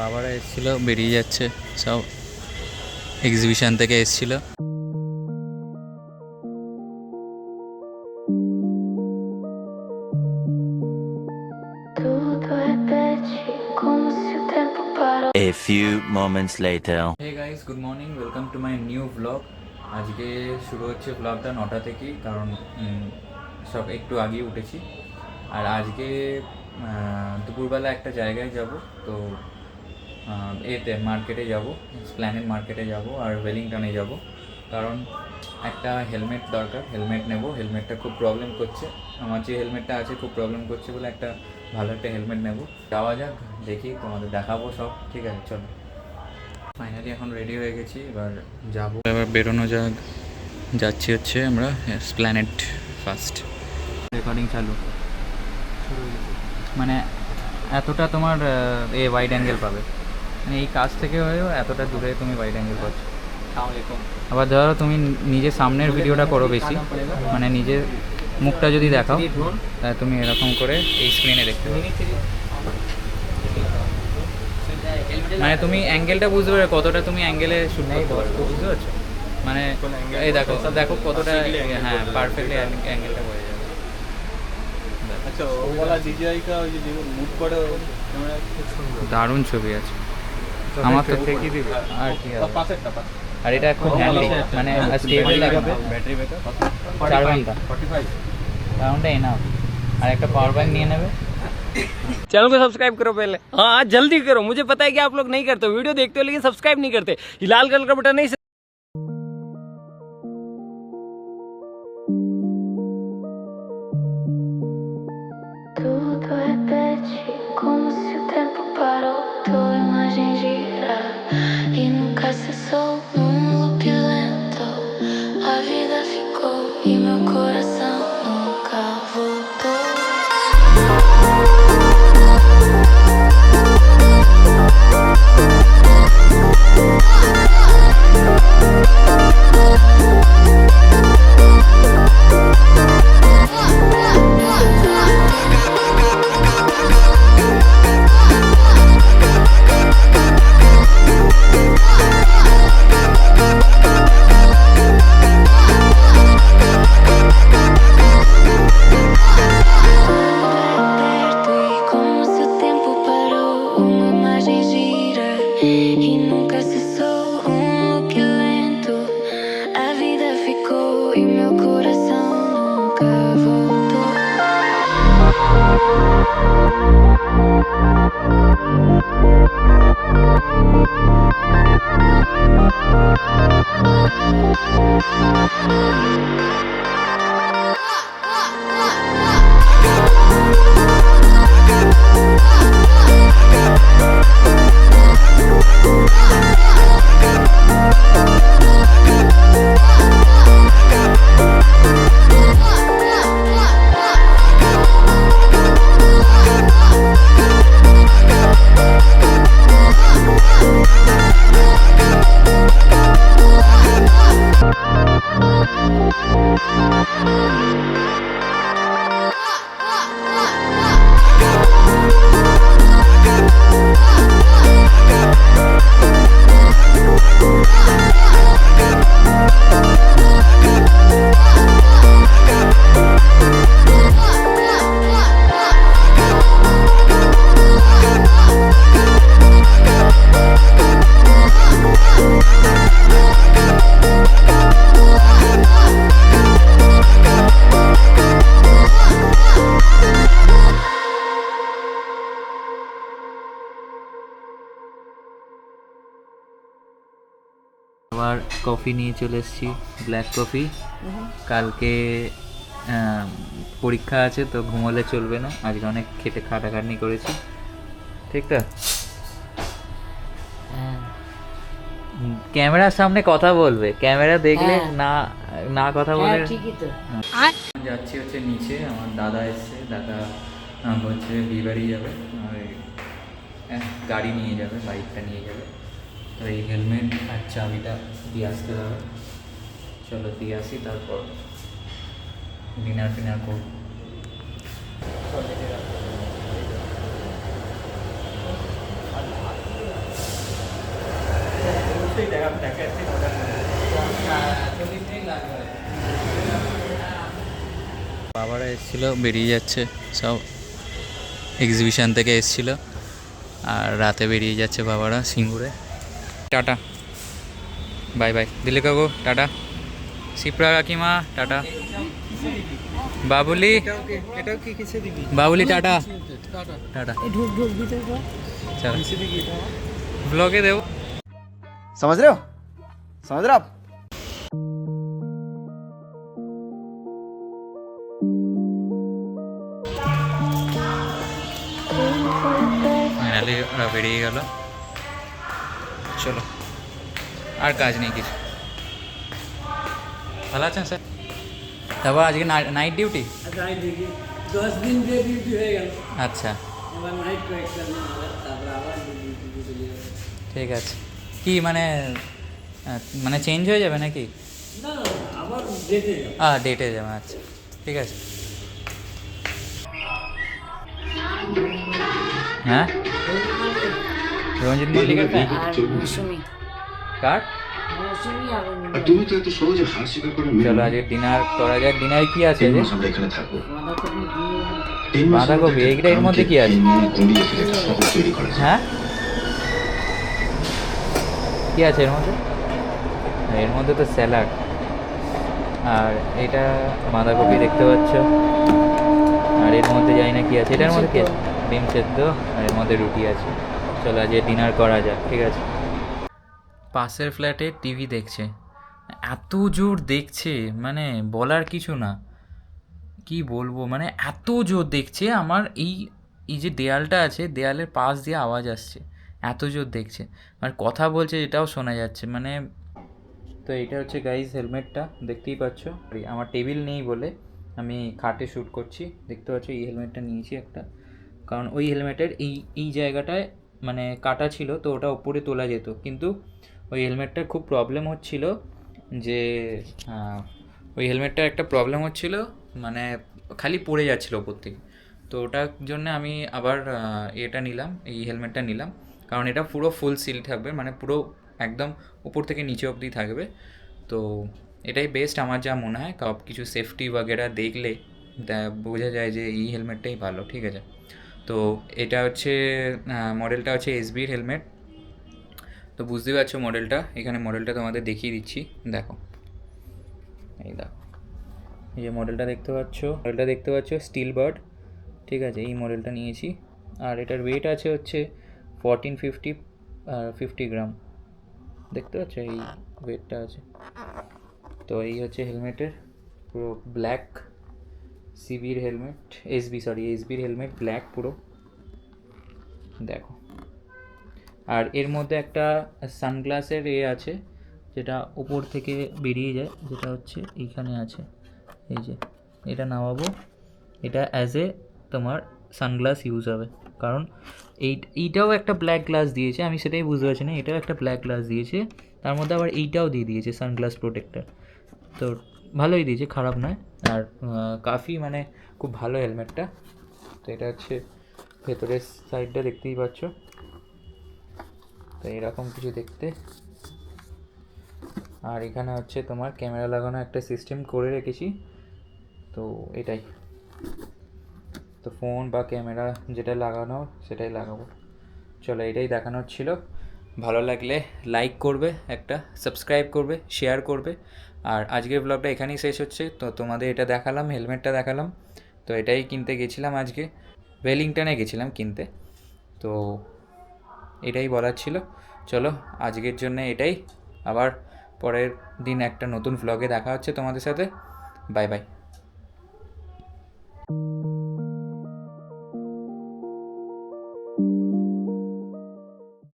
বাবারা এসেছিল, বেরিয়ে যাচ্ছে সব, এক্সিবিশন থেকে এসেছিল। A few moments later. Hey guys, good morning, welcome to my new blog. আজকে শুরু হচ্ছে ব্লগটা 9টা থেকেই, কারণ সব একটু আগেই উঠেছি। আর আজকে দুপুরবেলা একটা জায়গায় যাব, তো এতে মার্কেটে যাব, স্প্ল্যানেড মার্কেটে যাব আর ওয়েলিংটনে যাব, কারণ একটা হেলমেট দরকার, হেলমেট নেব। হেলমেটটা খুব প্রবলেম করছে, আমার যে হেলমেটটা আছে খুব প্রবলেম করছে বলে একটা ভালো একটা হেলমেট নেব। যাওয়া যাক, দেখি, তোমাদের দেখাবো সব। ঠিক আছে, চলো। ফাইনালি এখন রেডি হয়ে গেছি, এবার যাবো, এবার বেরোনো যাক। যাচ্ছি হচ্ছে আমরা স্প্ল্যানেড ফার্স্ট। রেকর্ডিং চালু, মানে এতটা তোমার ওয়াইড অ্যাঙ্গেল পাবে, মানে এই কাজ থেকে হয়েও এতটা দূরে তুমি ওয়াইড অ্যাঙ্গেল পাচ্ছ। আবার ধরো তুমি নিজের সামনের ভিডিওটা করো বেশি, মানে নিজের মুখটা যদি দেখাও, তাহলে তুমি এরকম করে এই স্ক্রিনে দেখতে পাবে, মানে তুমি অ্যাঙ্গেলটা বুঝতে পারবে কতটা তুমি অ্যাঙ্গেলে শুট করতে পারবে, বুঝতে পারছো? মানে এই দেখো দেখো কতটা, হ্যাঁ, পারফেক্টলি অ্যাঙ্গেলটা হয়ে যাবে। আচ্ছা, ওলা ডিজিআই কা ওই যে মুভ করে ক্যামেরা খুব সুন্দর, দারুণ ছবি আছে। আমার তো ঠিকই দিবে, আর কি আছে, পাশেরটা আর এটা খুব হ্যান্ডি, মানে স্টেবল লাগবে। ব্যাটারি ব্যাকআপ 4 ঘন্টা 45 রাউন্ডে এনাফ। আর একটা পাওয়ার ব্যাংক নিয়ে নেবে। चैनल को सब्सक्राइब करो पहले, हाँ जल्दी करो, मुझे पता है कि आप लोग नहीं करते हो, वीडियो देखते हो लेकिन सब्सक्राइब नहीं करते। ये लाल कलर का बटन नहीं Tudo repete como se o tempo parou, tua imagem gira e nunca cessou num loop lento. A vida ficou e meu coração nunca voltou. Perto e como se o tempo parou, uma imagem gira e nunca cessou um loop lento. A vida ficou e meu coração nunca voltou. আবার coffee নিয়ে চলে এসেছি, black coffee. কালকে পরীক্ষা আছে, তো ঘুমোলে চলবে না, আজকে অনেক খাটাখাটনি করেছি, ঠিক তো? ক্যামেরার সামনে কথা বলবে, ক্যামেরা দেখলে না না কথা বলে। যাচ্ছি হচ্ছে নিচে, আমার দাদা এসছে, দাদা বলছে বিবাড়ি যাবে, আর গাড়ি নিয়ে যাবে, বাইকটা নিয়ে যাবে, তো এই হেলমেট আর চাবিটা দিয়ে আসতে হবে। চলো দিয়ে আসি, তারপর ডিনার ফিনার করবো। বাবারা এসেছিল, বেরিয়ে যাচ্ছে সব, এক্সিবিশন থেকে এসেছিল আর রাতে বেরিয়ে যাচ্ছে বাবারা সিঙ্গুরে। টাটা, বাই বাই দিলে কাকু, টাটা। শিপ্রা কাকিমা tata. Babuli, Babuli tata tata. চলো ব্লগে দেবো। समझ रहे हो समझ रहे हो आप ফাইনালি ওরা বেরিয়ে গেল। চলো, আর কাজ নেই কিছু। ভালো আছেন স্যার? তারপর আজকে নাইট ডিউটি? 10 दिन যে ডিউটি হয়ে গেল, আচ্ছা এবার নাইট কয়েকটা দিন হবে, তারপর আবার ডিউটি চলে যাবে। ঠিক আছে। কি মানে মানে চেঞ্জ হয়ে যাবে নাকি? না না, আবার ডেটে যাবে। ডেটে যাবে, আচ্ছা ঠিক আছে। হ্যাঁ, রঞ্জিত মল্লিকের ফ্যান কার? তুমি তো এত সহজে হার স্বীকার করে মেনে চলো আজকে ডিনার করা যাক। ডিনারে কি আছে? 3 মাস আমরা এখানে থাকবো। বাঁধাকপি, এইটা এর মধ্যে কি আছে? কুমিয়ে ফেলে একটা শহর তৈরি করা যায়। হ্যাঁ, কি আছে এর মধ্যে? এর মধ্যে তো স্যালাড, আর এটা বাঁধাকপি দেখতে পাচ্ছ, আর এর মধ্যে জানি না কি আছে। এটার মধ্যে কি আছে? ডিম সেদ্ধ, আর এর মধ্যে রুটি আছে। চলো আজকে ডিনার করা যাক, ঠিক আছে। পাশের ফ্ল্যাটে টিভি দেখছে, এত জোর দেখছে মানে বলার কিছু না। কি বলবো, মানে এত জোর দেখছে, আমার এই এই যে দেয়ালটা আছে, দেয়ালের পাশ দিয়ে আওয়াজ আসছে, এত জোর দেখছে। আর কথা বলছে, এটাও শোনা যাচ্ছে মানে। তো এটা হচ্ছে গাইজ হেলমেটটা, দেখতেই পাচ্ছ। আমার টেবিল নেই বলে আমি খাটে শ্যুট করছি। দেখতে পাচ্ছ এই হেলমেটটা নিয়েছি একটা, কারণ ওই হেলমেটের এই জায়গাটায় মানে কাটা ছিল, তো ওটা ওপরে তোলা যেত। কিন্তু ওই হেলমেটটার খুব প্রবলেম হচ্ছিল যে ওই হেলমেটটার একটা প্রবলেম হচ্ছিল, মানে খালি পড়ে যাচ্ছিলো ওপর থেকে। তো ওটার জন্য আমি আবার এটা নিলাম, এই হেলমেটটা নিলাম, কারণ এটা পুরো ফুল সিল থাকবে, মানে পুরো একদম উপর থেকে নিচে অবধি থাকবে। তো এটাই বেস্ট আমার যা মনে হয়। সব কিছু সেফটি বাগেরা দেখলে বোঝা যায় যে এই হেলমেটটাই ভালো, ঠিক আছে। তো এটা হচ্ছে মডেলটা হচ্ছে এসবির হেলমেট। তো বুঝতেই পারছো মডেলটা, এখানে মডেলটা তোমাদের দেখিয়ে দিচ্ছি, দেখো এই দেখো, এই যে মডেলটা দেখতে পাচ্ছ স্টিল বার্ড, ঠিক আছে। এই মডেলটা নিয়েছি, আর এটার ওয়েট আছে হচ্ছে 1450 গ্রাম, দেখতে পাচ্ছ এই ওয়েটটা আছে। তো এই হচ্ছে হেলমেটের পুরো ব্ল্যাক সিবির হেলমেট, এসবির হেলমেট ব্ল্যাক পুরো, দেখো। আর এর মধ্যে একটা সানগ্লাসের আছে, যেটা উপর থেকে বেরিয়ে যায়, যেটা হচ্ছে এইখানে আছে, এই যে এটা নামাবো, এটা অ্যাজ এ তোমার সানগ্লাস ইউজ হবে। কারণ এইটাও একটা ব্ল্যাক গ্লাস দিয়েছে, আমি সেটাই বুঝতে পারছি না, এটাও একটা ব্ল্যাক গ্লাস দিয়েছে, তার মধ্যে আবার এইটাও দিয়ে দিয়েছে সানগ্লাস প্রোটেক্টর। তো ভালোই দিয়েছে, খারাপ নয়। আর কাফি মানে খুব ভালো হেলমেটটা। তো এটা হচ্ছে ভেতরের সাইডটা, দেখতেই পাচ্ছ। তো এরকম কিছু দেখতে। আর এখানে হচ্ছে তোমার ক্যামেরা লাগানো একটা সিস্টেম করে রেখেছি, তো এটাই। তো ফোন বা ক্যামেরা যেটা লাগানো সেটাই লাগাবো। চলো এটাই দেখানোর ছিল। ভালো লাগলে লাইক করবে, একটা সাবস্ক্রাইব করবে, শেয়ার করবে। আর আজকের ব্লগটা এখানেই শেষ হচ্ছে। তো তোমাদের এটা দেখালাম, হেলমেটটা দেখালাম। তো এটাই কিনতে গেছিলাম আজকে, ওয়েলিংটনে গেছিলাম কিনতে। তো এটাই বলার ছিল। চলো আজকের জন্য এটাই, আবার পরের দিন একটা নতুন ভ্লগে দেখা হচ্ছে তোমাদের সাথে। Bye bye.